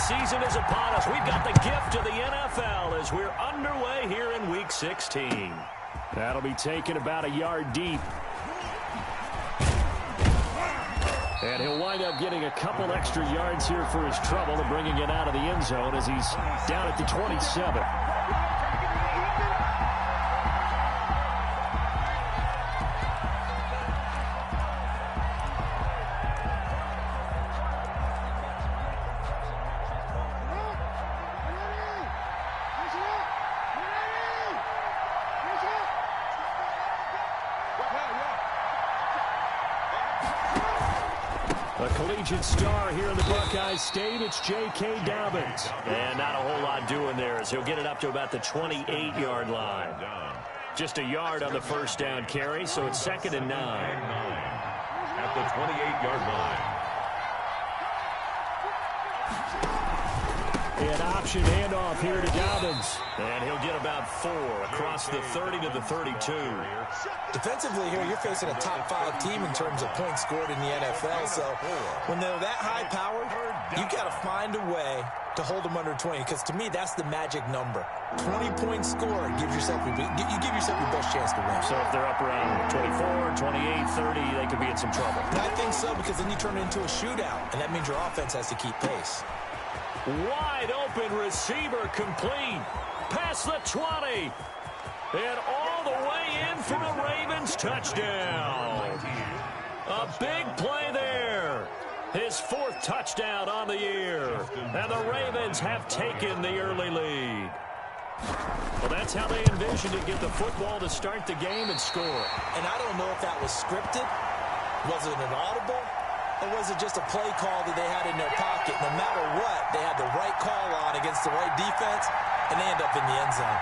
season is upon us. We've got the gift of the NFL as we're underway here in Week 16. That'll be taken about a yard deep. And he'll wind up getting a couple extra yards here for his trouble and bringing it out of the end zone as he's down at the 27. A collegiate star here in the Buckeye State, it's J.K. Dobbins. And not a whole lot doing there as he'll get it up to about the 28-yard line. Just a yard on the first down carry, so it's 2nd and 9. At the 28-yard line. An option handoff here to Dobbins. And he'll get about 4 across the 30 to the 32. Defensively here, you're facing a top-5 team in terms of points scored in the NFL. So when they're that high-powered, you've got to find a way to hold them under 20. Because to me, that's the magic number. 20-point score gives yourself your best chance to win. So if they're up around 24, 28, 30, they could be in some trouble. And I think so, because then you turn it into a shootout, and that means your offense has to keep pace. Wide open receiver complete. Past the 20. And all the way in for a Ravens touchdown. A big play there. His 4th touchdown on the year. And the Ravens have taken the early lead. Well, that's how they envisioned to get the football to start the game and score. And I don't know if that was scripted. Was it an audible? Or was it just a play call that they had in their pocket? No matter what, they had the right call on against the right defense, and they end up in the end zone.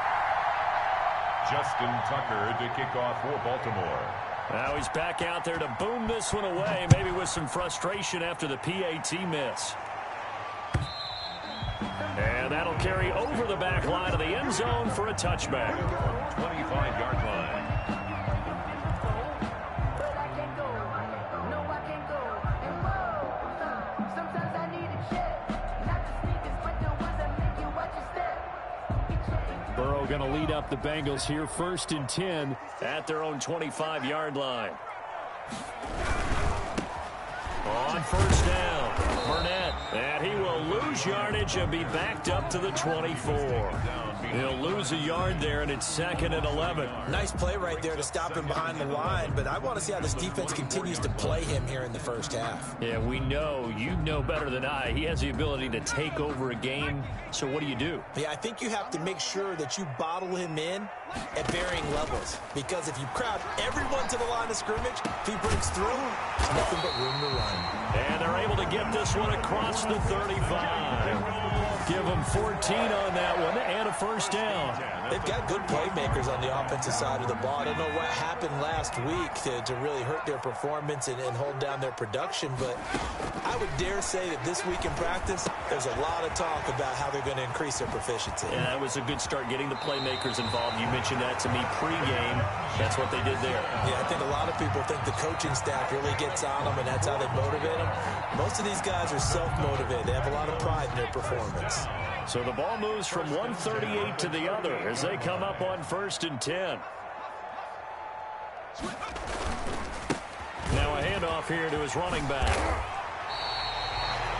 Justin Tucker to kick off for Baltimore. Now he's back out there to boom this one away, maybe with some frustration after the PAT miss. And that'll carry over the back line of the end zone for a touchback. 25-yard line. Burrow going to lead up the Bengals here, 1st and 10 at their own 25-yard line. On first down, Burnett, and he will lose yardage and be backed up to the 24. He'll lose a yard there, and it's 2nd and 11. Nice play right there to stop him behind the line, but I want to see how this defense continues to play him here in the first half. Yeah, we know, you know better than I, he has the ability to take over a game, so what do? Yeah, I think you have to make sure that you bottle him in at varying levels, because if you crowd everyone to the line of scrimmage, if he breaks through, there's nothing but room to run. And they're able to get this one across the 35. Give them 14 on that one and a first down. They've got good playmakers on the offensive side of the ball. I don't know what happened last week to really hurt their performance and hold down their production, but I would dare say that this week in practice, there's a lot of talk about how they're going to increase their proficiency. Yeah, that was a good start getting the playmakers involved. You mentioned that to me pregame. That's what they did there. Yeah, I think a lot of people think the coaching staff really gets on them, and that's how they motivate them. Most of these guys are self-motivated. They have a lot of pride in their performance. So the ball moves from 138 to the other as they come up on 1st and 10. Now a handoff here to his running back.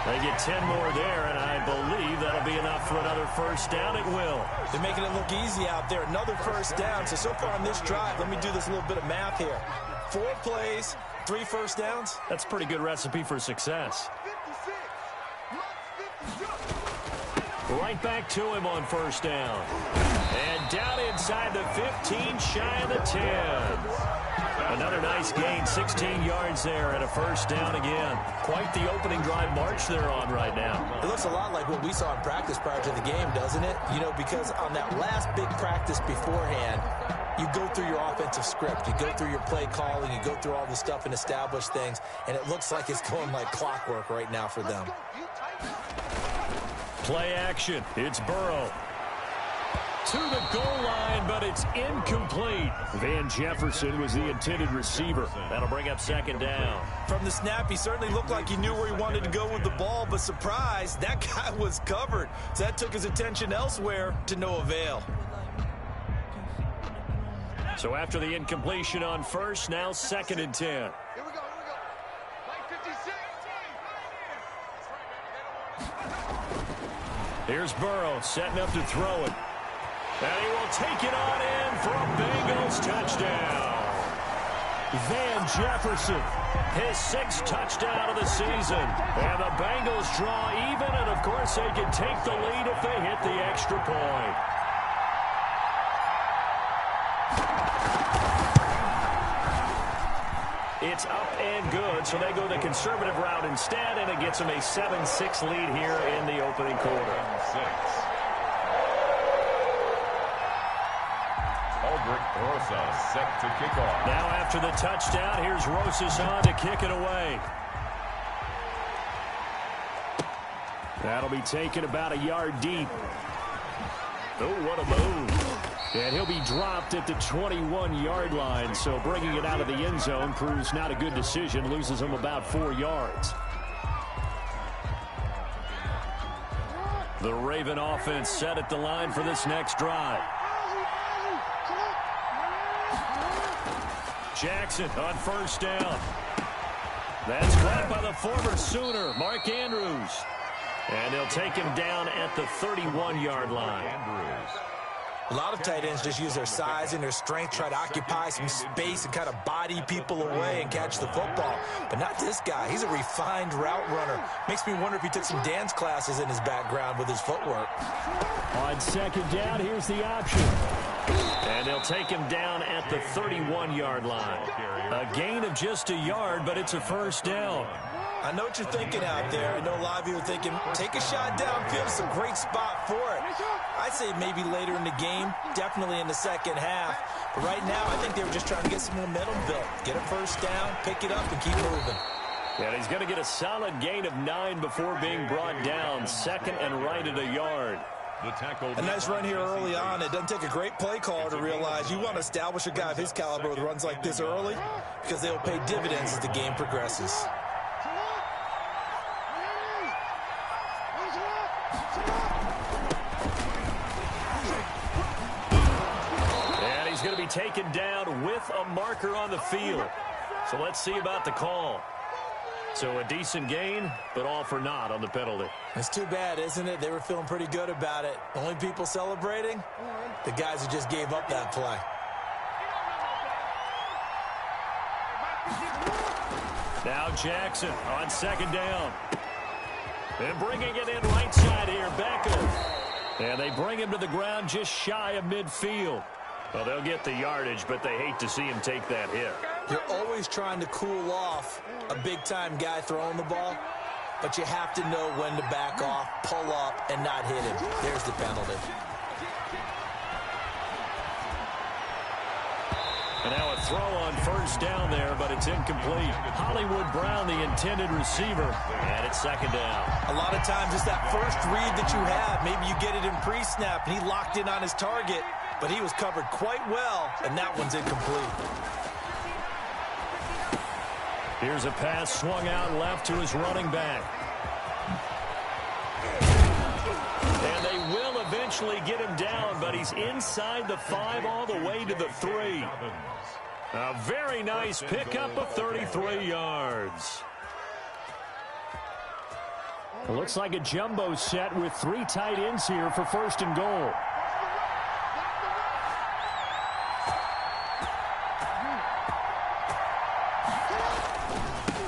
They get 10 more there, and I believe that'll be enough for another first down. It will. They're making it look easy out there. Another first down. So far on this drive, let me do this little bit of math here. 4 plays, 3 first downs. That's a pretty good recipe for success. Right back to him on first down. And down inside the 15, shy of the 10. Another nice gain, 16 yards there and a first down again. Quite the opening drive march they're on right now. It looks a lot like what we saw in practice prior to the game, doesn't it? You know, because on that last big practice beforehand, you go through your offensive script. You go through your play calling. You go through all the stuff and establish things. And it looks like it's going like clockwork right now for them. Play action. It's Burrow. To the goal line, but but it's incomplete. Van Jefferson was the intended receiver. That'll bring up second down. From the snap, he certainly looked like he knew where he wanted to go with the ball, but surprise, that guy was covered. So that took his attention elsewhere to no avail. So after the incompletion on first, now 2nd and 10. Here we go. Play 56. Here's Burrow setting up to throw it. And he will take it on in for a Bengals touchdown. Van Jefferson, his 6th touchdown of the season. And the Bengals draw even, and of course they can take the lead if they hit the extra point. It's up and good, so they go the conservative route instead, and it gets them a 7-6 lead here in the opening quarter. 6. Rosa set to kick off. Now after the touchdown, here's Rosas on to kick it away. That'll be taken about a yard deep. Oh, what a move. And he'll be dropped at the 21-yard line, so bringing it out of the end zone proves not a good decision, loses him about 4 yards. The Raven offense set at the line for this next drive. Jackson on first down. That's caught by the former Sooner, Mark Andrews. And they'll take him down at the 31-yard line. A lot of tight ends just use their size and their strength, try to occupy some space and kind of body people away and catch the football. But not this guy. He's a refined route runner. Makes me wonder if he took some dance classes in his background with his footwork. On second down, here's the option. And they'll take him down at the 31-yard line. A gain of just a yard, but it's a first down. I know what you're thinking out there. I know a lot of you are thinking, take a shot downfield. It's a great spot for it. I'd say maybe later in the game, definitely in the second half. But right now, I think they were just trying to get some momentum built. Get a first down, pick it up, and keep moving. And he's going to get a solid gain of 9 before being brought down. Second and right at a yard. A nice run here early on. It doesn't take a great play caller to realize you want to establish a guy of his caliber with runs like this early because they'll pay dividends as the game progresses. And he's going to be taken down with a marker on the field. So let's see about the call. So a decent gain, but all for naught on the penalty. It's too bad, isn't it? They were feeling pretty good about it. Only people celebrating? The guys who just gave up that play. Now Jackson on second down. And bringing it in right side here, Beckham. And they bring him to the ground just shy of midfield. Well, they'll get the yardage, but they hate to see him take that hit. You're always trying to cool off a big-time guy throwing the ball, but you have to know when to back off, pull up, and not hit him. There's the penalty. And now a throw on first down there, but it's incomplete. Hollywood Brown, the intended receiver, and it's second down. A lot of times it's that first read that you have. Maybe you get it in pre-snap, and he locked in on his target, but he was covered quite well, and that one's incomplete. Here's a pass swung out left to his running back. And they will eventually get him down, but he's inside the 5 all the way to the 3. A very nice pickup of 33 yards. It looks like a jumbo set with 3 tight ends here for first and goal.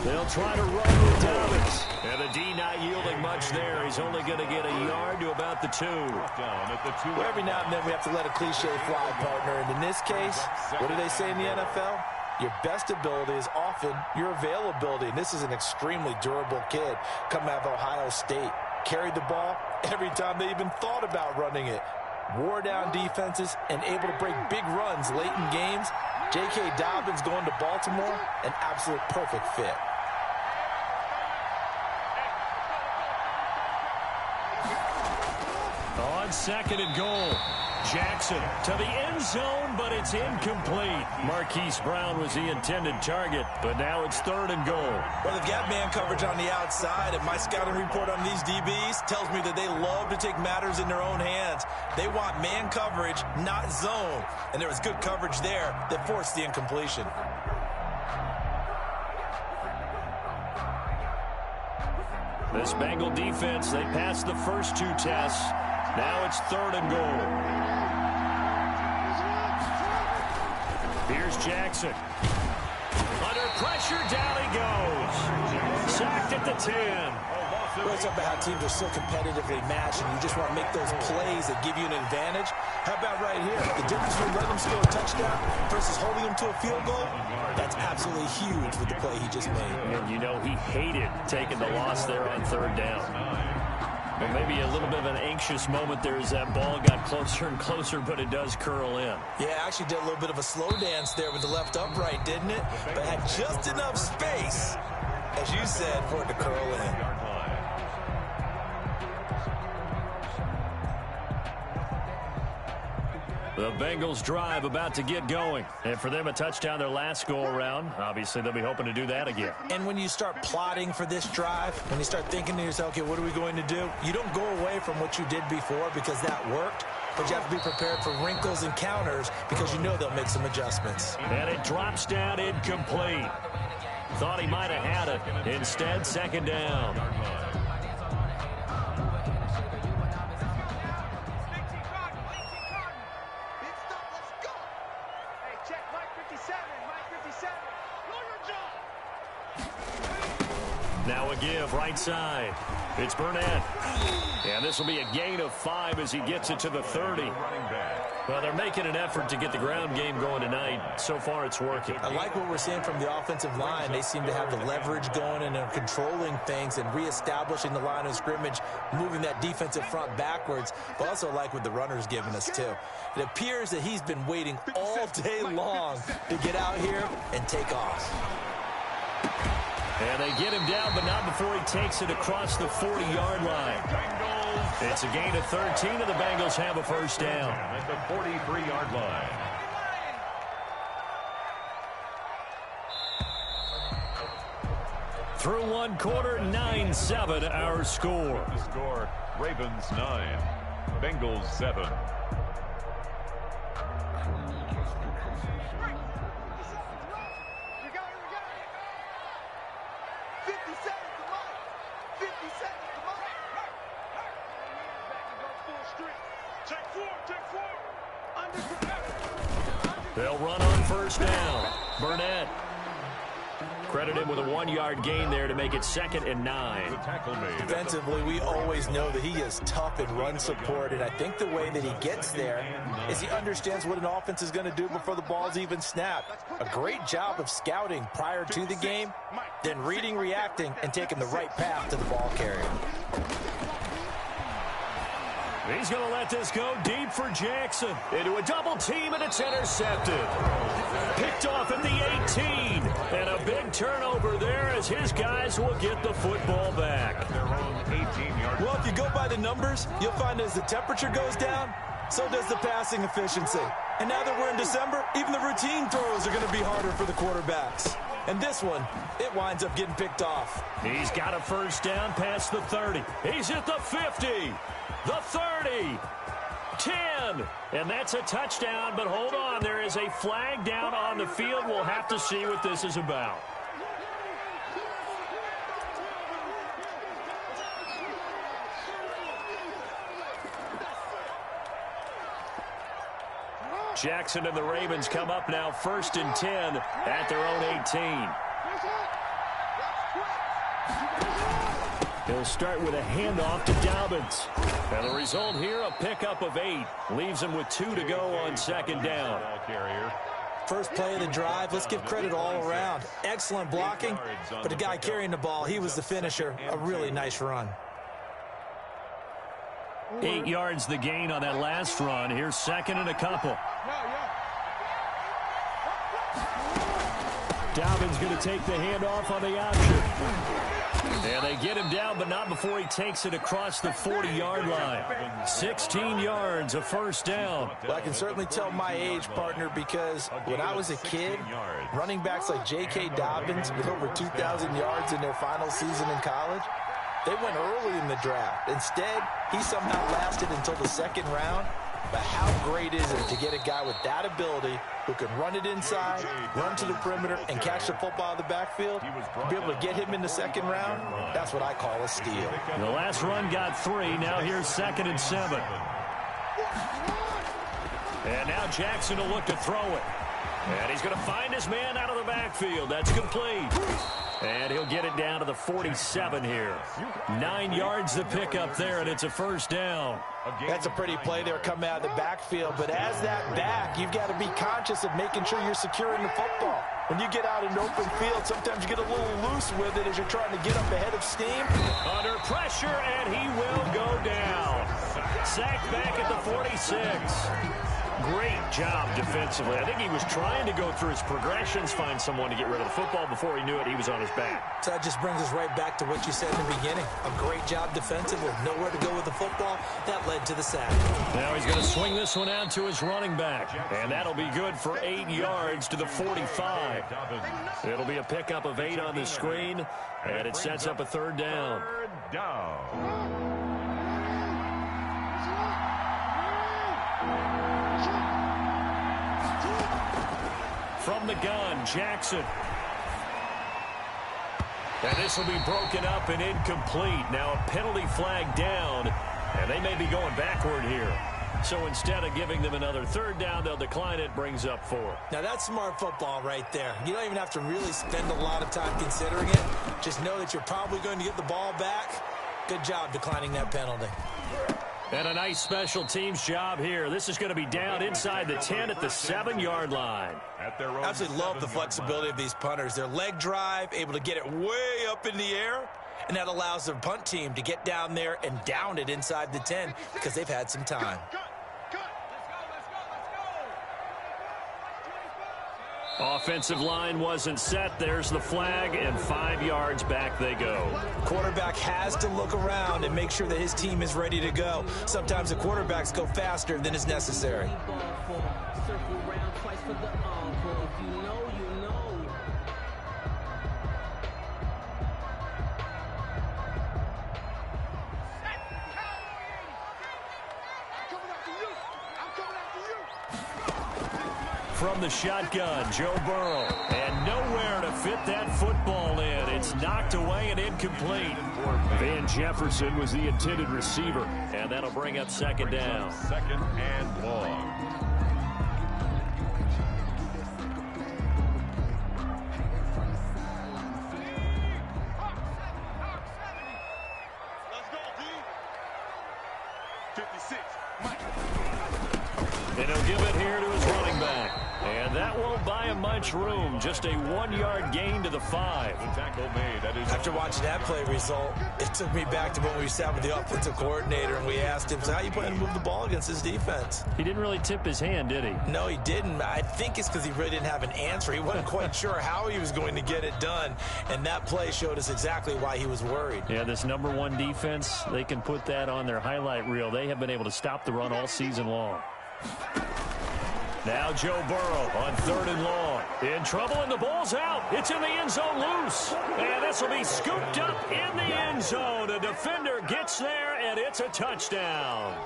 They'll try to run with Dobbins. And the D not yielding much there. He's only going to get a yard to about the 2. Well, every now and then we have to let a cliche fly, partner. And in this case, what do they say in the NFL? Your best ability is often your availability. And this is an extremely durable kid coming out of Ohio State. Carried the ball every time they even thought about running it. Wore down defenses and able to break big runs late in games. J.K. Dobbins going to Baltimore, an absolute perfect fit. On on 2nd and goal. Jackson to the end zone, but it's incomplete. Marquise Brown was the intended target, but now it's 3rd and goal. Well, they've got man coverage on the outside, and my scouting report on these DBs tells me that they love to take matters in their own hands. They want man coverage, not zone. And there was good coverage there that forced the incompletion. This Bengal defense, they passed the first 2 tests. Now it's 3rd and goal. Here's Jackson. Under pressure, down he goes. Sacked at the 10. We're talking about how teams are so competitively matched, and you just want to make those plays that give you an advantage. How about right here? The difference between letting them score a touchdown versus holding them to a field goal, that's absolutely huge with the play he just made. And you know he hated taking the loss there on 3rd down. But maybe a little bit of an anxious moment there as that ball got closer and closer, but it does curl in. Yeah, actually did a little bit of a slow dance there with the left upright, didn't it? But had just enough space, as you said, for it to curl in. The Bengals drive about to get going. And for them, a touchdown their last go-around. Obviously, they'll be hoping to do that again. And when you start plotting for this drive, when you start thinking to yourself, okay, what are we going to do? You don't go away from what you did before because that worked, but you have to be prepared for wrinkles and counters because you know they'll make some adjustments. And it drops down incomplete. Thought he might have had it. Instead, 2nd down. Now a give, right side. It's Burnett. And this will be a gain of 5 as he gets it to the 30. Well, they're making an effort to get the ground game going tonight. So far, it's working. I like what we're seeing from the offensive line. They seem to have the leverage going and are controlling things and reestablishing the line of scrimmage, moving that defensive front backwards. But also like what the runner's giving us, too. It appears that he's been waiting all day long to get out here and take off. And they get him down, but not before he takes it across the 40-yard line. It's a gain of 13, and the Bengals have a 1st down. At the 43-yard line. Through 1 quarter, 9-7 our score. The score, Ravens 9, Bengals 7. They'll run on 1st down. Burnett. Credit him with a 1-yard gain there to make it 2nd and 9. Defensively, we always know that he is tough in run support, and I think the way that he gets there is he understands what an offense is going to do before the ball's even snapped. A great job of scouting prior to the game, then reading, reacting, and taking the right path to the ball carrier. He's going to let this go deep for Jackson. Into a double team, and it's intercepted. Picked off at the 18. And a big turnover there as his guys will get the football back. Their own 18-yard. Well, if you go by the numbers, you'll find as the temperature goes down, so does the passing efficiency. And now that we're in December, even the routine throws are going to be harder for the quarterbacks. And this one, it winds up getting picked off. He's got a 1st down past the 30. He's at the 50. The 30, 10, and that's a touchdown, but hold on, there is a flag down on the field. We'll have to see what this is about. Jackson and the Ravens come up now 1st and 10 at their own 18. He'll start with a handoff to Dobbins. And the result here, a pickup of 8. Leaves him with 2 to go on 2nd down. First play of the drive, let's give credit all around. Excellent blocking, but the guy carrying the ball, he was the finisher. A really nice run. 8 yards the gain on that last run. Here's 2nd and a couple. Dobbins going to take the handoff on the option. And they get him down, but not before he takes it across the 40-yard line. 16 yards, a first down. Well, I can certainly tell my age, partner, because when I was a kid, running backs like J.K. Dobbins with over 2,000 yards in their final season in college, they went early in the draft. Instead, he somehow lasted until the second round. But how great is it to get a guy with that ability who can run it inside, run to the perimeter, and catch the football out of the backfield? To be able to get him in the second round, that's what I call a steal. The last run got 3. Now here's 2nd and 7. And now Jackson will look to throw it. And he's going to find his man out of the backfield. That's complete. And he'll get it down to the 47 here. 9 yards to pick up there, and it's a first down. That's a pretty play there coming out of the backfield. But as that back, you've got to be conscious of making sure you're securing the football. When you get out in open field, sometimes you get a little loose with it as you're trying to get up ahead of steam. Under pressure, and he will go down. Sacked back at the 46. Great job defensively. I think he was trying to go through his progressions, find someone to get rid of the football. Before he knew it, he was on his back. So that just brings us right back to what you said in the beginning. A great job defensively. Nowhere to go with the football. That led to the sack. Now he's going to swing this one out to his running back. And that'll be good for 8 yards to the 45. It'll be a pickup of 8 on the screen. And it sets up a third down. Third down. From the gun, Jackson. And this will be broken up and incomplete. Now a penalty flag down, and they may be going backward here. So instead of giving them another third down, they'll decline it, brings up 4. Now that's smart football right there. You don't even have to really spend a lot of time considering it. Just know that you're probably going to get the ball back. Good job declining that penalty. And a nice special teams job here. This is going to be down inside the 10 at the 7-yard line. I absolutely love the flexibility of these punters. Their leg drive, able to get it way up in the air, and that allows their punt team to get down there and down it inside the 10 because they've had some time. Offensive line wasn't set. There's the flag, and 5 yards back they go. Quarterback has to look around and make sure that his team is ready to go. Sometimes the quarterbacks go faster than is necessary. From the shotgun, Joe Burrow. And nowhere to fit that football in. It's knocked away and incomplete. Van Jefferson was the intended receiver. And that'll bring up second down. Second and long. And he'll give it here to his running back. And that won't buy him much room. Just a 1-yard gain to the 5. The tackle made. That is After watching that play result, it took me back to when we sat with the offensive coordinator and we asked him, so how you plan to move the ball against this defense? He didn't really tip his hand, did he? No, he didn't. I think it's because he really didn't have an answer. He wasn't quite sure how he was going to get it done. And that play showed us exactly why he was worried. Yeah, this number 1 defense, they can put that on their highlight reel. They have been able to stop the run all season long. Now Joe Burrow on 3rd and long. In trouble, and the ball's out. It's in the end zone loose. And this will be scooped up in the end zone. A defender gets there, and it's a touchdown.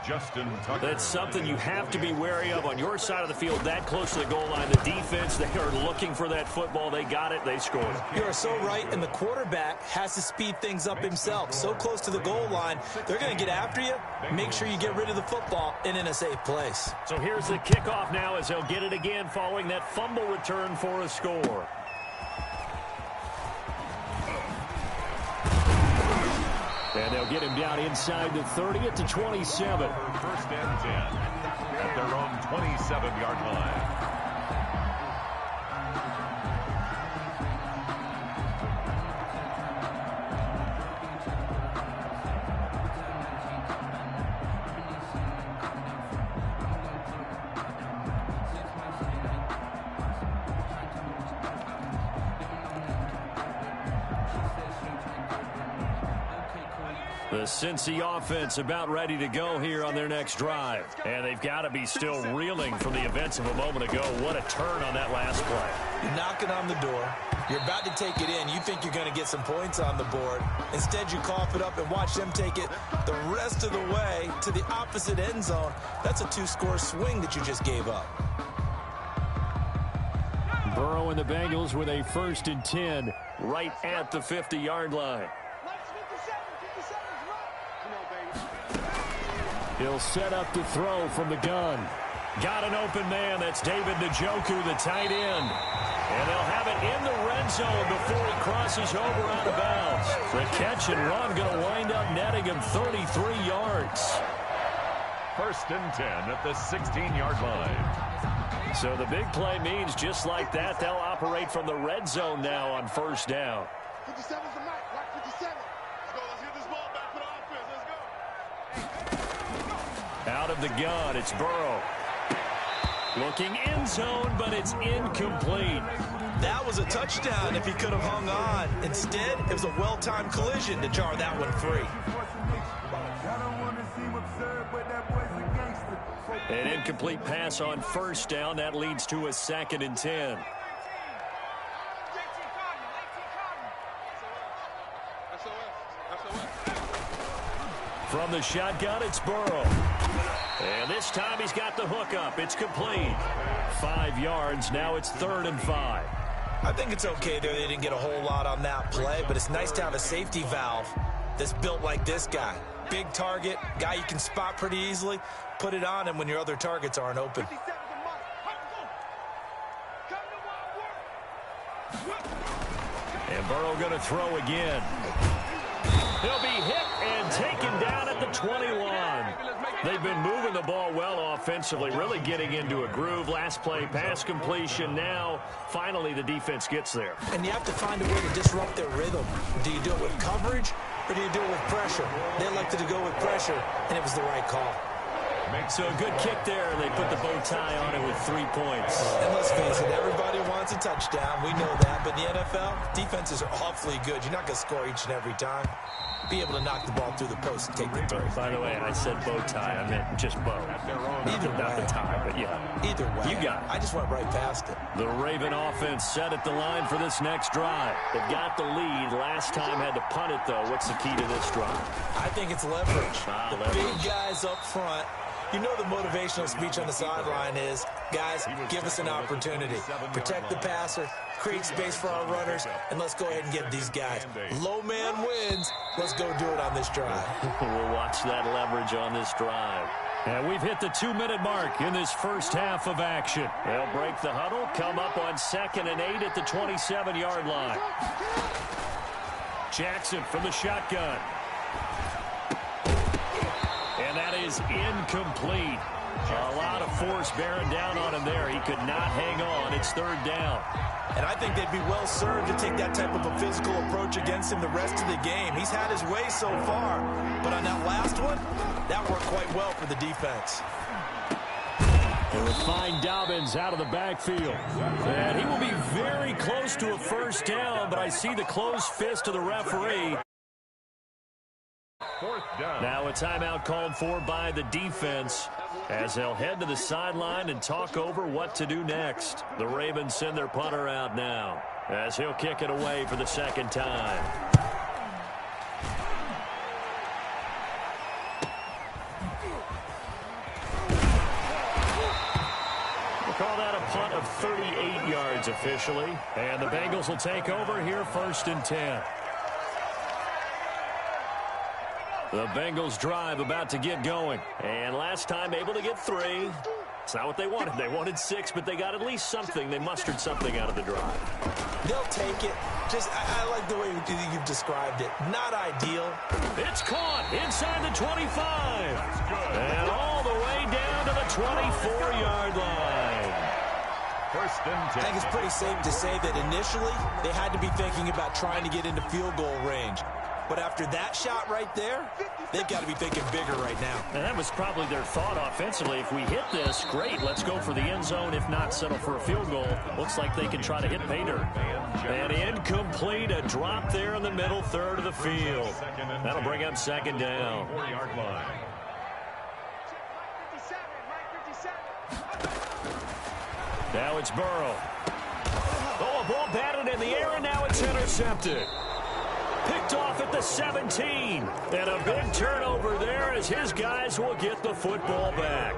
Justin Tucker. That's something you have to be wary of on your side of the field, that close to the goal line. The defense, they are looking for that football. They got it. They scored. You are so right, and the quarterback has to speed things up himself. So close to the goal line, they're going to get after you. Make sure you get rid of the football and in a safe place. So here's the kickoff now as they'll get it again following that fumble return for a score. And they'll get him down inside the 30 at the 27. First and 10 at their own 27-yard line. The Cincy offense about ready to go here on their next drive. And they've got to be still reeling from the events of a moment ago. What a turn on that last play. You're knocking on the door. You're about to take it in. You think you're going to get some points on the board. Instead, you cough it up and watch them take it the rest of the way to the opposite end zone. That's a 2-score swing that you just gave up. Burrow and the Bengals with a 1st and 10 right at the 50-yard line. He'll set up to throw from the gun. Got an open man. That's David Njoku, the tight end. And they'll have it in the red zone before he crosses over out of bounds. The catch and run going to wind up netting him 33 yards. 1st and 10 at the 16-yard line. So the big play means just like that, they'll operate from the red zone now on 1st down. 57's the mic. Right 57. Let's go. Let's get this ball back for the offense. Let's go. Out of the gun, it's Burrow. Looking end zone, but it's incomplete. That was a touchdown if he could have hung on. Instead, it was a well-timed collision to jar that one free. An incomplete pass on 1st down. That leads to a 2nd and 10. From the shotgun, it's Burrow. And this time he's got the hookup. It's complete. 5 yards. Now it's 3rd and 5. I think it's okay there. They didn't get a whole lot on that play, but it's nice to have a safety valve that's built like this guy. Big target, guy you can spot pretty easily. Put it on him when your other targets aren't open. And Burrow going to throw again. He'll be hit and taken down at the 21. They've been moving the ball well offensively, really getting into a groove. Last play, pass completion. Now, finally, the defense gets there. And you have to find a way to disrupt their rhythm. Do you do it with coverage, or do you do it with pressure? They elected to go with pressure, and it was the right call. So a good kick there. They put the bow tie on it with 3 points. And let's face it, everybody wants a touchdown. We know that. But in the NFL, defenses are awfully good. You're not going to score each and every time. Be able to knock the ball through the post and take the throw. By the way, I said bow tie. I meant just bow. Either way. Not the tie, but yeah. Either way. You got it. I just went right past it. The Raven offense set at the line for this next drive. They've got the lead. Last time had to punt it, though. What's the key to this drive? I think it's leverage. Big guys up front. You know the motivational speech on the sideline is, guys, give us an opportunity. Protect the passer, create space for our runners, and let's go ahead and get these guys. Low man wins. Let's go do it on this drive. We'll watch that leverage on this drive. And we've hit the 2-minute mark in this first half of action. They'll break the huddle, come up on 2nd and 8 at the 27-yard line. Jackson from the shotgun. And that is incomplete. A lot of force bearing down on him there. He could not hang on. It's 3rd down. And I think they'd be well served to take that type of a physical approach against him the rest of the game. He's had his way so far. But on that last one, that worked quite well for the defense. They will find Dobbins out of the backfield. And he will be very close to a 1st down, but I see the closed fist of the referee. 4th down. Now a timeout called for by the defense as they'll head to the sideline and talk over what to do next. The Ravens send their punter out now as he'll kick it away for the 2nd time. We'll call that a punt of 38 yards officially. And the Bengals will take over here 1st and 10. The Bengals drive about to get going. And last time able to get 3. It's not what they wanted. They wanted 6, but they got at least something. They mustered something out of the drive. They'll take it. I like the way you've described it. Not ideal. It's caught inside the 25. And all the way down to the 24-yard line. 1st and 10. I think it's pretty safe to say that initially they had to be thinking about trying to get into field goal range. But after that shot right there, they've got to be thinking bigger right now. And that was probably their thought offensively. If we hit this, great, let's go for the end zone. If not, settle for a field goal. Looks like they can try to hit pay dirt. And incomplete, a drop there in the middle third of the field. That'll bring up second down. 40-yard line. Now it's Burrow. Oh, a ball batted in the air, and now it's intercepted. Picked off at the 17. And a big turnover there as his guys will get the football back.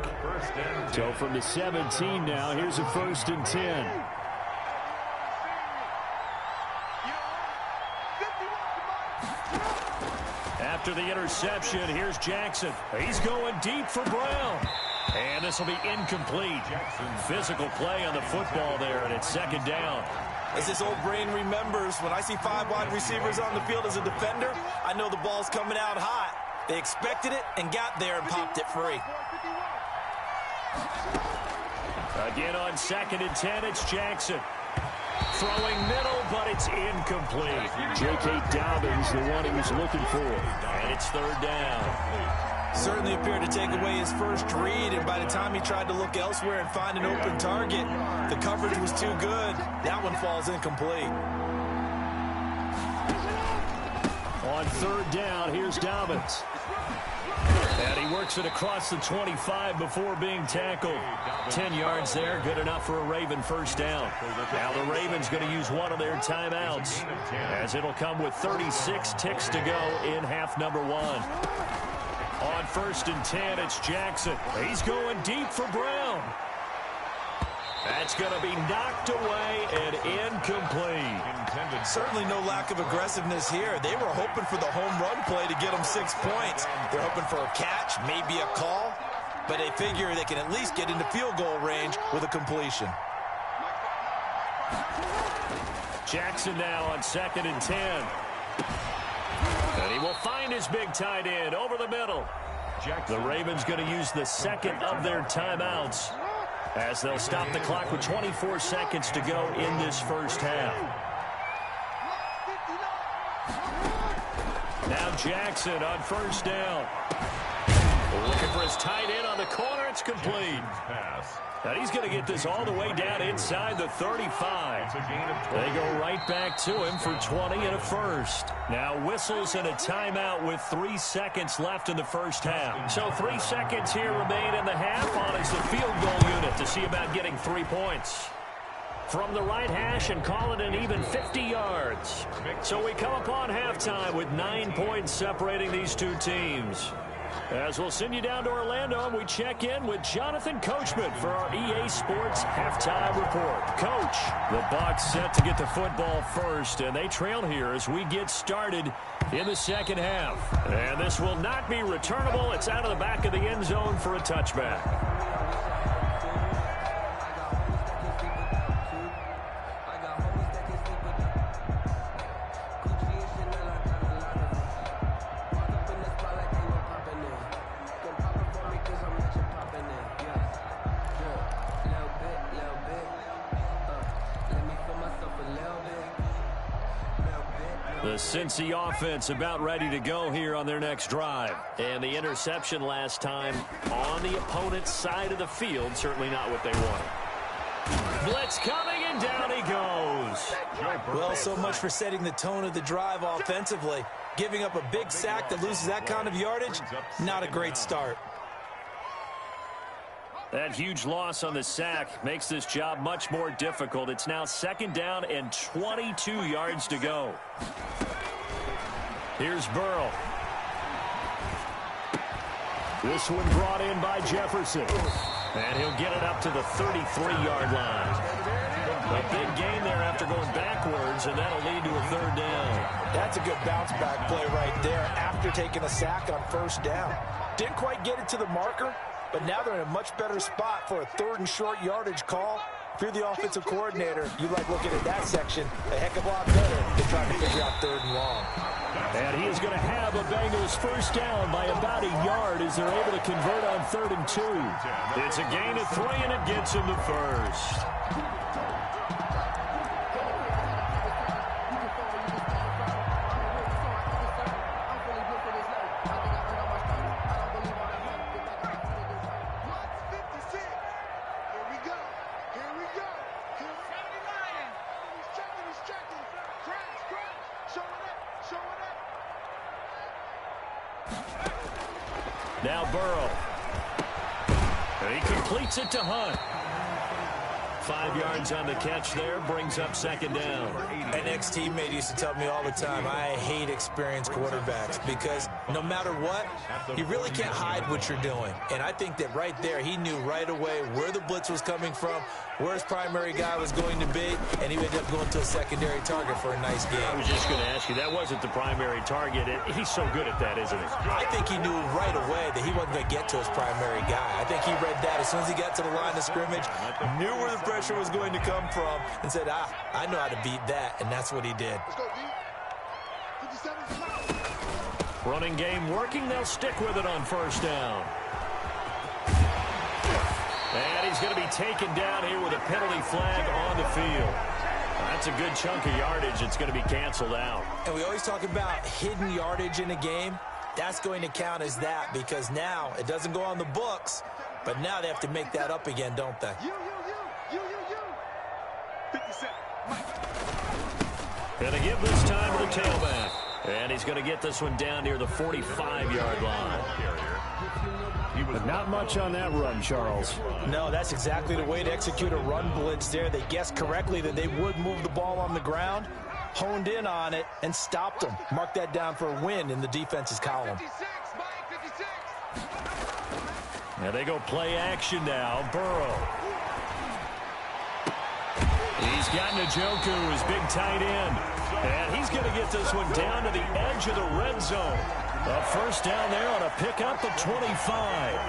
So from the 17 now, here's a 1st and 10. After the interception, here's Jackson. He's going deep for Brown. And this will be incomplete. Physical play on the football there, and it's second down. As this old brain remembers, when I see 5 wide receivers on the field as a defender, I know the ball's coming out hot. They expected it and got there and popped it free. Again on 2nd and 10, it's Jackson. Throwing middle, but it's incomplete. J.K. Dobbins, the one he was looking for. And it's 3rd down. Certainly appeared to take away his first read, and by the time he tried to look elsewhere and find an open target, the coverage was too good. That one falls incomplete. On 3rd down, here's Dobbins. And he works it across the 25 before being tackled. 10 yards there, good enough for a Raven 1st down. Now the Ravens going to use one of their timeouts, as it'll come with 36 ticks to go in half number 1. On 1st and 10, it's Jackson. He's going deep for Brown. That's going to be knocked away and incomplete. Certainly no lack of aggressiveness here. They were hoping for the home run play to get them 6 points. They're hoping for a catch, maybe a call, but they figure they can at least get into field goal range with a completion. Jackson now on 2nd and 10. And he will find his big tight end over the middle. The Ravens going to use the 2nd of their timeouts, as they'll stop the clock with 24 seconds to go in this 1st half. Now Jackson on 1st down. Looking for his tight end on the corner. It's complete. And he's going to get this all the way down inside the 35. They go right back to him for 20 and a 1st. Now whistles and a timeout with 3 seconds left in the 1st half. So 3 seconds here remain in the half. On is the field goal unit to see about getting 3 points. From the right hash and call it an even 50 yards. So we come upon halftime with 9 points separating these two teams. As we'll send you down to Orlando, and we check in with Jonathan Coachman for our EA Sports Halftime Report. Coach, the Bucs set to get the football first, and they trail here as we get started in the 2nd half. And this will not be returnable. It's out of the back of the end zone for a touchback. The Cincy offense about ready to go here on their next drive. And the interception last time on the opponent's side of the field, certainly not what they wanted. Blitz coming, and down he goes. Well, so much for setting the tone of the drive offensively. Giving up a big sack that loses that kind of yardage, not a great start. That huge loss on the sack makes this job much more difficult. It's now 2nd down and 22 yards to go. Here's Burrow. This one brought in by Jefferson. And he'll get it up to the 33-yard line. A big gain there after going backwards, and that'll lead to a 3rd down. That's a good bounce-back play right there after taking a sack on 1st down. Didn't quite get it to the marker, but now they're in a much better spot for a 3rd and short yardage call. If you're the offensive coordinator, you like looking at that section a heck of a lot better than trying to figure out 3rd and long. And he is going to have a Bengals 1st down by about a yard as they're able to convert on 3rd and 2. It's a gain of 3, and it gets him to 1st. Now Burrow. And he completes it to Hunt. 5 yards on the catch there, brings up second down. An ex-teammate used to tell me all the time, I hate experienced quarterbacks because no matter what, you really can't hide what you're doing. And I think that right there, he knew right away where the blitz was coming from, where his primary guy was going to be, and he ended up going to a secondary target for a nice game. I was just going to ask you, that wasn't the primary target. He's so good at that, isn't he? I think he knew right away that he wasn't going to get to his primary guy. I think he read that as soon as he got to the line of scrimmage, knew where the pressure was going to come from, and said, I know how to beat that, and that's what he did. Running game working, they'll stick with it on first down. And he's going to be taken down here with a penalty flag on the field. That's a good chunk of yardage. It's going to be canceled out. And we always talk about hidden yardage in a game. That's going to count as that because now it doesn't go on the books, but now they have to make that up again, don't they? 57. Going to give this time to the tailback. And he's going to get this one down near the 45-yard line. But not much on that run, Charles. No, that's exactly the way to execute a run blitz there. They guessed correctly that they would move the ball on the ground, honed in on it, and stopped them. Mark that down for a win in the defense's column. 56, Mike, 56. Now they go play action now. Burrow. He's got Njoku, his big tight end. And he's going to get this one down to the edge of the red zone. A first down there on a pickup of 25.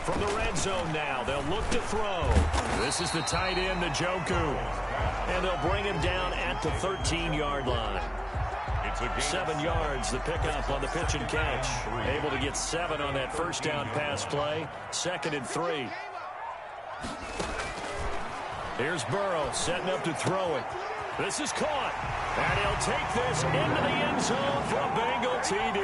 From the red zone now, they'll look to throw. This is the tight end, Njoku. And they'll bring him down at the 13-yard line. 7 yards, the pickup on the pitch and catch. Able to get 7 on that first down pass play. 2nd and 3. Here's Burrow setting up to throw it. This is caught. And he'll take this into the end zone for a Bengal TD.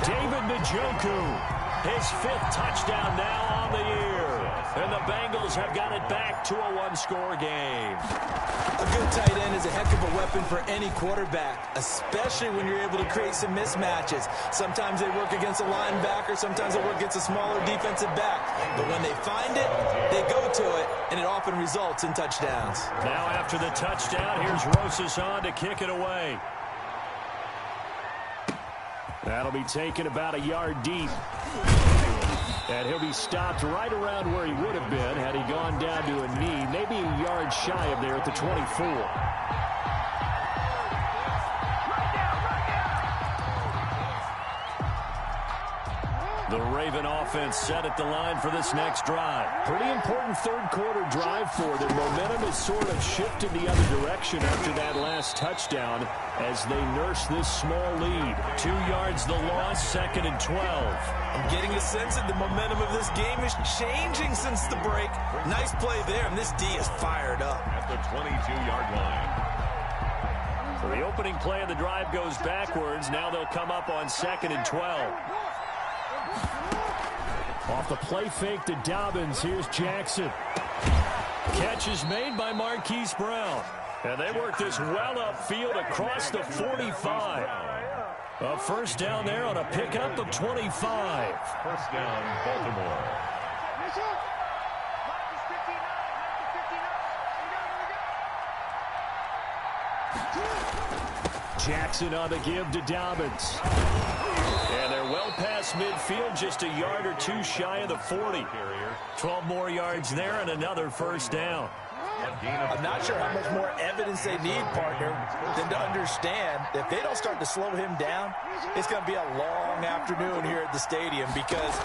David Njoku. His 5th touchdown now on the year. And the Bengals have got it back to a one-score game. A good tight end is a heck of a weapon for any quarterback, especially when you're able to create some mismatches. Sometimes they work against a linebacker, sometimes they work against a smaller defensive back. But when they find it, they go to it, and it often results in touchdowns. Now after the touchdown, here's Rosas on to kick it away. That'll be taken about a yard deep. And he'll be stopped right around where he would have been had he gone down to a knee, maybe a yard shy of there at the 24. The Raven offense set at the line for this next drive. Pretty important third-quarter drive for them. Momentum has sort of shifted the other direction after that last touchdown as they nurse this small lead. 2 yards the loss, 2nd and 12. I'm getting a sense that the momentum of this game is changing since the break. Nice play there, and this D is fired up. At the 22-yard line. So the opening play of the drive goes backwards. Now they'll come up on 2nd and 12. Off the play fake to Dobbins, here's Jackson. Catch is made by Marquise Brown. And they work this well upfield across the 45. A first down there on a pickup of 25. First down, Baltimore. Jackson on the give to Dobbins. And they're well past midfield, just a yard or two shy of the 40. 12 more yards there and another first down. I'm not sure how much more evidence they need, partner, than to understand that if they don't start to slow him down, it's going to be a long afternoon here at the stadium because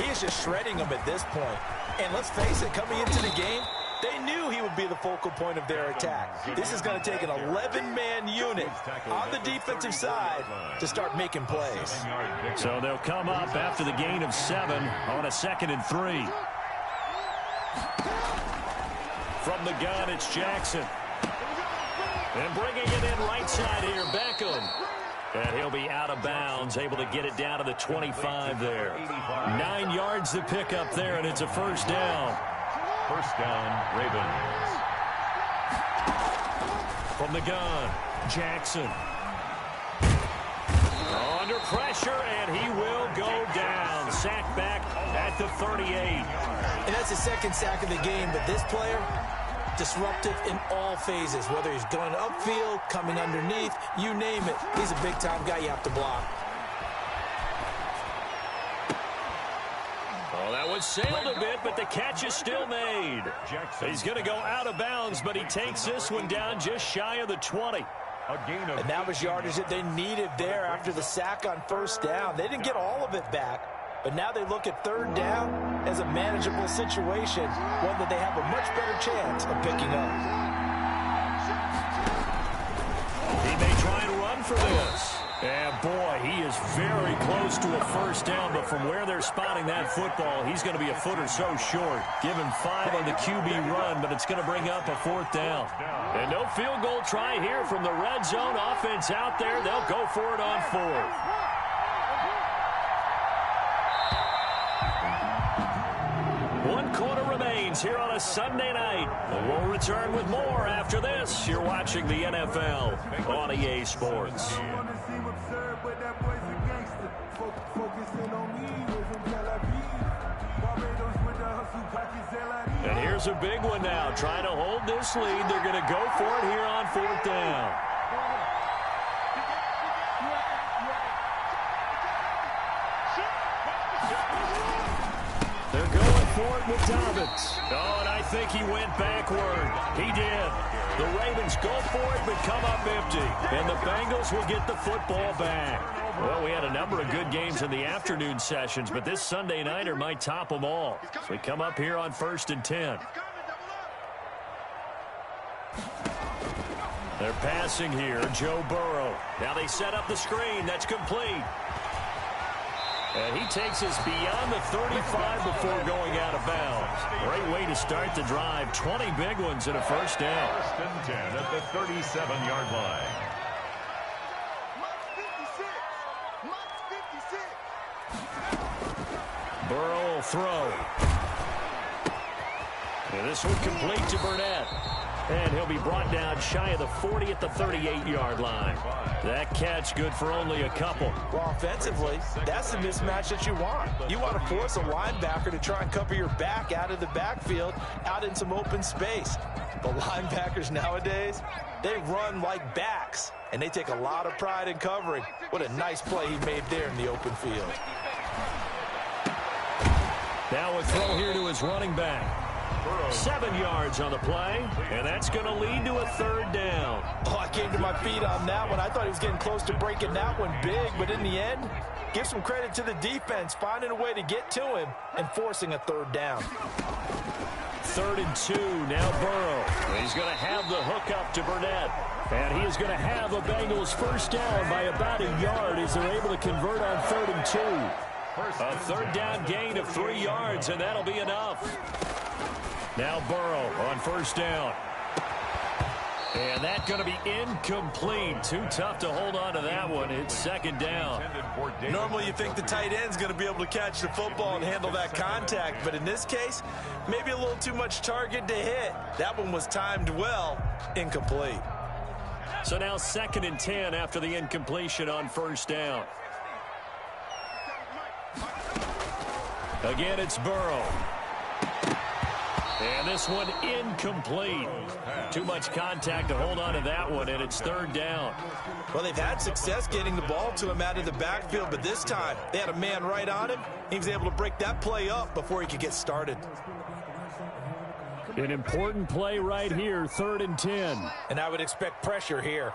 he is just shredding them at this point. And let's face it, coming into the game, they knew he would be the focal point of their attack. This is going to take an 11-man unit on the defensive side to start making plays. So they'll come up after the gain of 7 on a 2nd and 3. From the gun, it's Jackson. And bringing it in right side here, Beckham. And he'll be out of bounds, able to get it down to the 25 there. 9 yards to pick up there, and it's a first down. First down, Ravens. From the gun, Jackson. Under pressure, and he will go down. Sack back at the 38. And that's the second sack of the game, but this player, disruptive in all phases, whether he's going upfield, coming underneath, you name it. He's a big-time guy you have to block. Oh, that one sailed a bit, but the catch is still made. He's going to go out of bounds, but he takes this one down just shy of the 20. And that was yardage that they needed there after the sack on first down. They didn't get all of it back, but now they look at third down as a manageable situation, one that they have a much better chance of picking up. He may try and run for this. And, boy, he is very close to a first down, but from where they're spotting that football, he's going to be a foot or so short. Give him 5 on the QB run, but it's going to bring up a fourth down. And no field goal try here from the red zone. Offense out there. They'll go for it on fourth. One quarter remains here on a Sunday night. We'll return with more after this. You're watching the NFL on EA Sports. And here's a big one now. Trying to hold this lead. They're going to go for it here on fourth down. They're going for it with Dobbins. Oh, and I think he went backward. He did. The Ravens go for it, but come up empty. And the Bengals will get the football back. Well, we had a number of good games in the afternoon sessions, but this Sunday nighter might top them all. So we come up here on 1st and 10. They're passing here, Joe Burrow. Now they set up the screen. That's complete. And he takes us beyond the 35 before going out of bounds. Great way to start the drive. 20 big ones and a first down. 1st and 10 at the 37-yard line. Burrow will throw. And this one complete to Burnett. And he'll be brought down shy of the 40 at the 38-yard line. That catch good for only a couple. Well, offensively, that's the mismatch that you want. You want to force a linebacker to try and cover your back out of the backfield, out in some open space. The linebackers nowadays, they run like backs, and they take a lot of pride in covering. What a nice play he made there in the open field. Now a throw here to his running back. 7 yards on the play, and that's going to lead to a third down. Oh, I came to my feet on that one. I thought he was getting close to breaking that one big, but in the end, give some credit to the defense, finding a way to get to him and forcing a third down. 3rd and 2, now Burrow. He's going to have the hook up to Burnett, and he is going to have a Bengals first down by about a yard as they're able to convert on 3rd and 2. A third down gain of 3 yards, and that'll be enough. Now Burrow on first down. And that's going to be incomplete. Too tough to hold on to that one. It's 2nd down. Normally you think the tight end's going to be able to catch the football and handle that contact, but in this case, maybe a little too much target to hit. That one was timed well. Incomplete. So now 2nd and 10 after the incompletion on first down. Again, it's Burrow. And this one incomplete. Too much contact to hold on to that one, and it's 3rd down. Well, they've had success getting the ball to him out of the backfield, but this time they had a man right on him. He was able to break that play up before he could get started. An important play right here, 3rd and 10. And I would expect pressure here.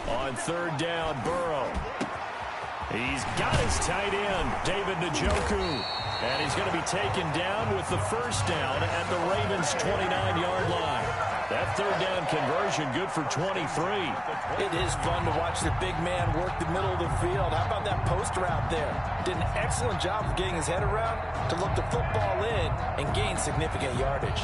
On 3rd down, Burrow. He's got his tight end, David Njoku. And he's going to be taken down with the first down at the Ravens' 29-yard line. That 3rd down conversion good for 23. It is fun to watch the big man work the middle of the field. How about that post route there? Did an excellent job of getting his head around to look the football in and gain significant yardage.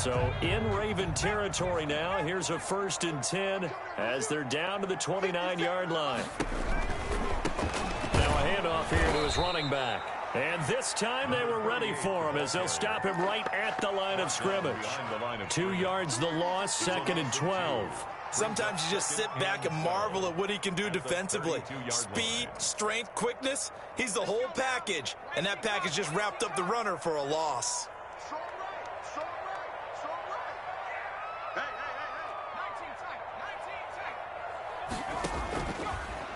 So in Raven territory now. Here's a 1st and 10 as they're down to the 29-yard line. Now a handoff here to his running back. And this time they were ready for him as they'll stop him right at the line of scrimmage. 2 yards the loss, 2nd and 12. Sometimes you just sit back and marvel at what he can do defensively. Speed, strength, quickness, he's the whole package. And that package just wrapped up the runner for a loss.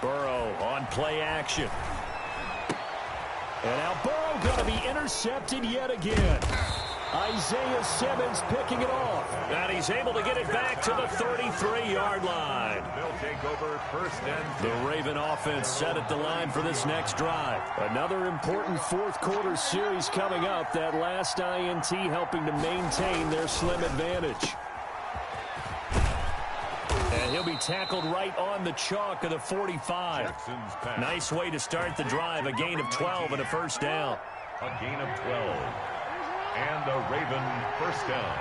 Burrow on play action. And now Burrow going to be intercepted yet again. Isaiah Simmons picking it off. And he's able to get it back to the 33-yard line. They'll take over 1st and 10. The Raven offense set at the line for this next drive. Another important 4th quarter series coming up. That last INT helping to maintain their slim advantage. And he'll be tackled right on the chalk of the 45. Nice way to start the drive. A gain of 12 and a 1st down. A gain of 12. And the Raven 1st down.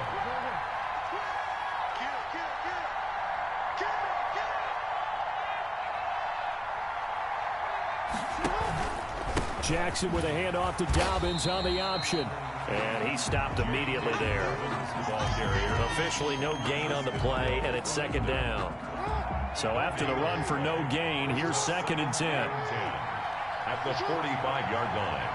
Jackson with a handoff to Dobbins on the option. And he stopped immediately there. Ball carrier. Officially no gain on the play, and it's 2nd down. So after the run for no gain, here's 2nd and 10. At the 45-yard line.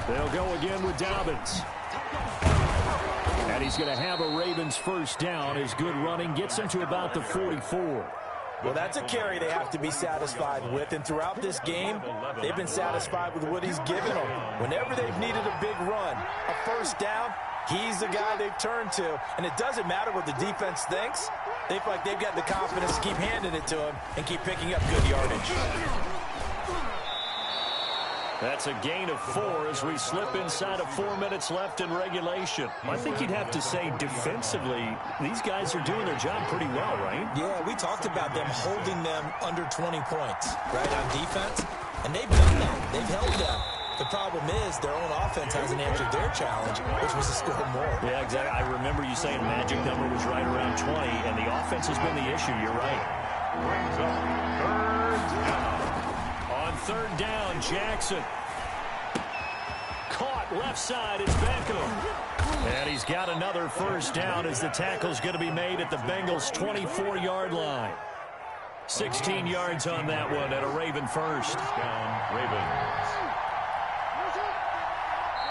They'll go again with Dobbins. And he's going to have a Ravens 1st down. His good running gets him to about the 44. Well, that's a carry they have to be satisfied with. And throughout this game, they've been satisfied with what he's given them. Whenever they've needed a big run, a 1st down, he's the guy they've turned to. And it doesn't matter what the defense thinks. They feel like they've got the confidence to keep handing it to him and keep picking up good yardage. That's a gain of 4 as we slip inside of 4 minutes left in regulation. I think you'd have to say defensively, these guys are doing their job pretty well, right? Yeah, we talked about them holding them under 20 points, right, on defense. And they've done that. They've held them. The problem is their own offense hasn't answered their challenge, which was to score more. Yeah, exactly. I remember you saying magic number was right around 20, and the offense has been the issue. You're right. Brings up 3rd down. On 3rd down, Jackson. Caught left side. It's Beckham. And he's got another 1st down as the tackle's going to be made at the Bengals' 24-yard line. 16 yards on that one at a Raven 1st. Down Ravens.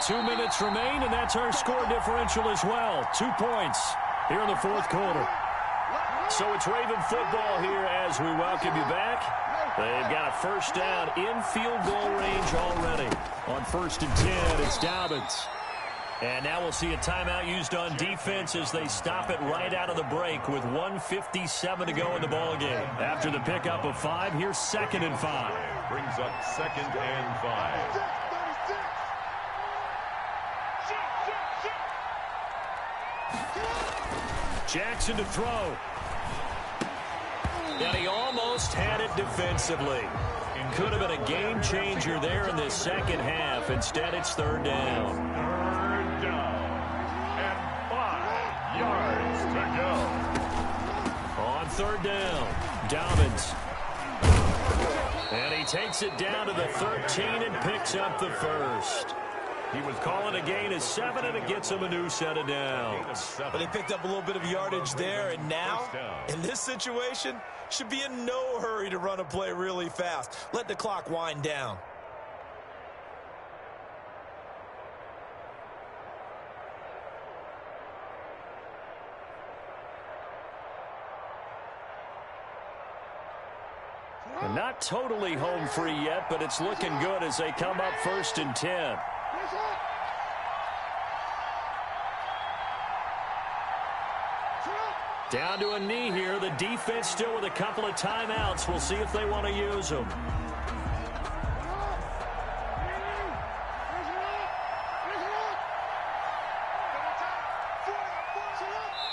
2 minutes remain, and that's our score differential as well. 2 points here in the 4th quarter. So it's Raven football here as we welcome you back. They've got a 1st down in field goal range already. On 1st and 10, it's Dobbins. And now we'll see a timeout used on defense as they stop it right out of the break with 1:57 to go in the ballgame. After the pickup of 5, here's 2nd and 5. Brings up 2nd and 5. Jackson to throw. And he almost had it defensively. Could have been a game changer there in this 2nd half. Instead, it's 3rd down. 3rd down. And 5 yards to go. On 3rd down, Dobbins. And he takes it down to the 13 and picks up the 1st. He was calling a gain of 7, and it gets him a new set of downs. But they picked up a little bit of yardage there, and now, in this situation, should be in no hurry to run a play really fast. Let the clock wind down. Not totally home free yet, but it's looking good as they come up 1st and 10. Down to a knee here. The defense still with a couple of timeouts. We'll see if they want to use them.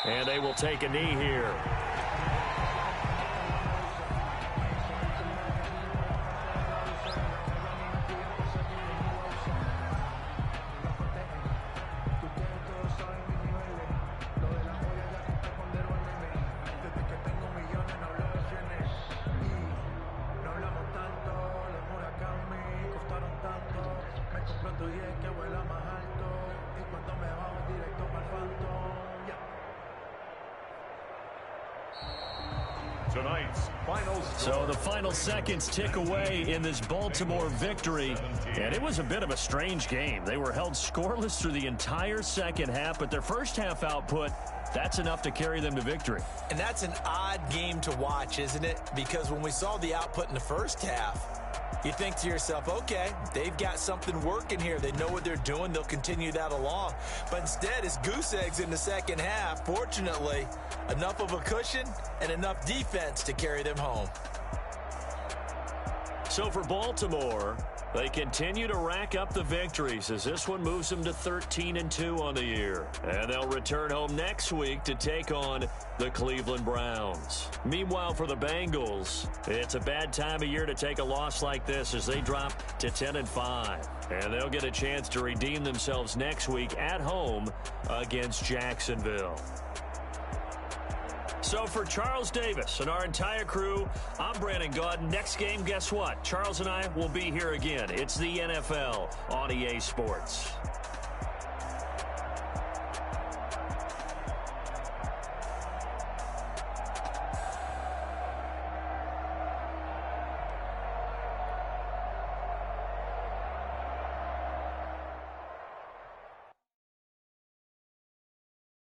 And they will take a knee here. tonight's final score. So the final seconds tick away in this Baltimore victory, and it was a bit of a strange game. They were held scoreless through the entire second half, but their first half output, that's enough to carry them to victory. And that's an odd game to watch, isn't it? Because when we saw the output in the first half, you think to yourself, okay, they've got something working here. They know what they're doing. They'll continue that along. But instead, it's goose eggs in the second half. Fortunately, enough of a cushion and enough defense to carry them home. So for Baltimore, they continue to rack up the victories as this one moves them to 13-2 on the year. And they'll return home next week to take on the Cleveland Browns. Meanwhile, for the Bengals, it's a bad time of year to take a loss like this as they drop to 10-5. And they'll get a chance to redeem themselves next week at home against Jacksonville. So for Charles Davis and our entire crew, I'm Brandon Gaudin. Next game, guess what? Charles and I will be here again. It's the NFL on EA Sports.